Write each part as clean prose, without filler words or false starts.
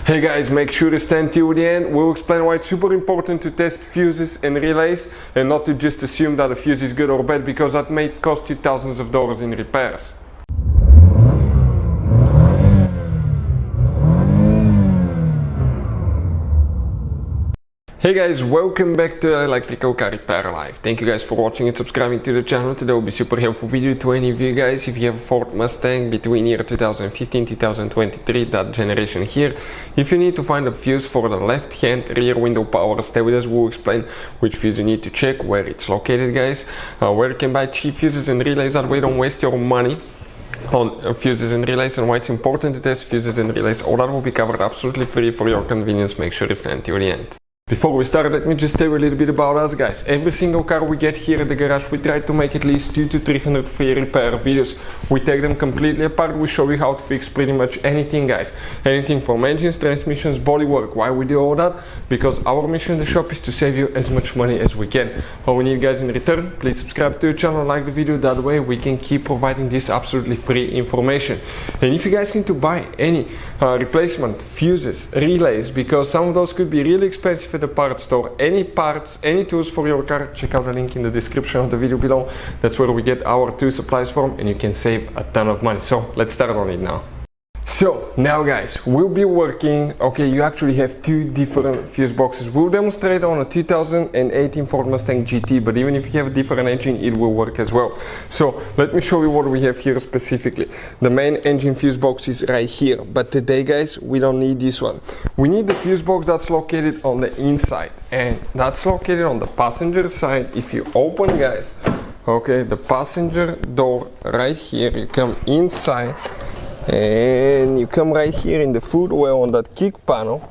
Hey guys, make sure to stand till the end. We'll explain why it's super important to test fuses and relays and not to just assume that a fuse is good or bad, because that may cost you thousands of dollars in repairs. Hey guys, welcome back to Electrical Car Repair Live. Thank you guys for watching and subscribing to the channel. Today will be super helpful video to any of you guys. If you have a Ford Mustang between year 2015-2023, that generation here, if you need to find a fuse for the left hand rear window power, stay with us. We'll explain which fuse you need to check, where it's located guys, where you can buy cheap fuses and relays, that way don't waste your money on fuses and relays, and why it's important to test fuses and relays. All that will be covered absolutely free for your convenience. Make sure to stand till the end. Before we start, let me just tell you a little bit about us guys. Every single car we get here at the garage, we try to make at least 200 to 300 free repair videos. We take them completely apart. We show you how to fix pretty much anything guys. Anything from engines, transmissions, bodywork. Why we do all that? Because our mission in the shop is to save you as much money as we can. All we need guys in return, please subscribe to the channel, like the video, that way we can keep providing this absolutely free information. And if you guys need to buy any replacement fuses, relays, because some of those could be really expensive at the parts store, any parts, any tools for your car, check out the link in the description of the video below. That's where we get our tool supplies from, and you can save a ton of money. So let's start on it now. So now guys, we'll be working, okay, you actually have two different fuse boxes. We'll demonstrate on a 2018 Ford Mustang GT, but even if you have a different engine, it will work as well. So let me show you what we have here specifically. The main engine fuse box is right here, but today guys, we don't need this one. We need the fuse box that's located on the inside, and that's located on the passenger side. If you open guys, okay, the passenger door right here, you come inside, and you come right here in the footwell on that kick panel.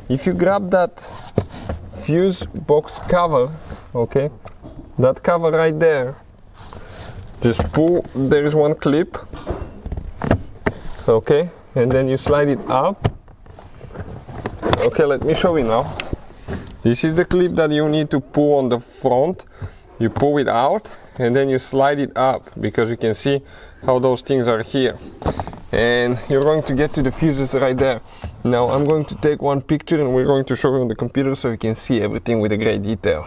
If you grab that fuse box cover, okay, that cover right there, just pull, there is one clip, okay, and then you slide it up. Okay, let me show you now. This is the clip that you need to pull on the front. You pull it out and then you slide it up, because you can see how those things are here. And you're going to get to the fuses right there. Now I'm going to take one picture and we're going to show you on the computer so you can see everything with a great detail.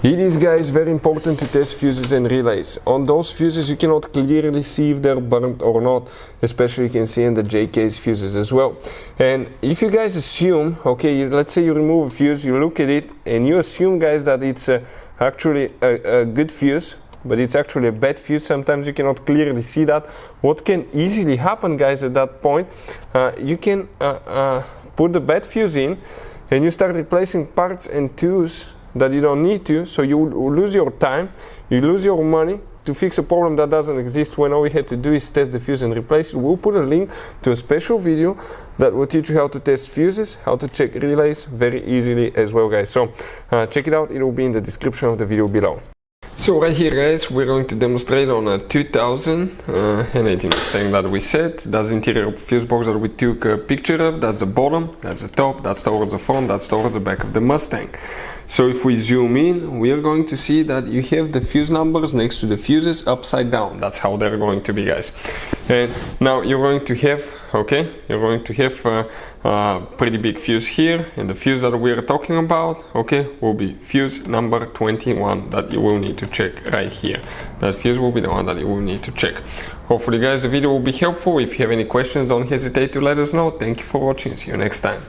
It is guys very important to test fuses and relays. On those fuses you cannot clearly see if they're burnt or not, especially you can see in the JK's fuses as well. And if you guys assume, okay, let's say you remove a fuse, you look at it and you assume guys that it's actually a good fuse, but it's actually a bad fuse. Sometimes you cannot clearly see that. What can easily happen guys at that point, you can put the bad fuse in and you start replacing parts and tools that you don't need to, so you lose your time, you lose your money to fix a problem that doesn't exist, when all we had to do is test the fuse and replace it. We'll put a link to a special video that will teach you how to test fuses, how to check relays very easily as well guys. So check it out, it will be in the description of the video below. So right here guys, we're going to demonstrate on a 2018 Mustang that we set. That's the interior fuse box that we took a picture of. That's the bottom, that's the top, that's towards the front, that's towards the back of the Mustang. So if we zoom in, we are going to see that you have the fuse numbers next to the fuses upside down. That's how they're going to be guys. And now you're going to have, okay, you're going to have a pretty big fuse here, and the fuse that we are talking about, okay, will be fuse number 21 that you will need to check right here. That fuse will be the one that you will need to check. Hopefully guys the video will be helpful. If you have any questions, don't hesitate to let us know. Thank you for watching, see you next time.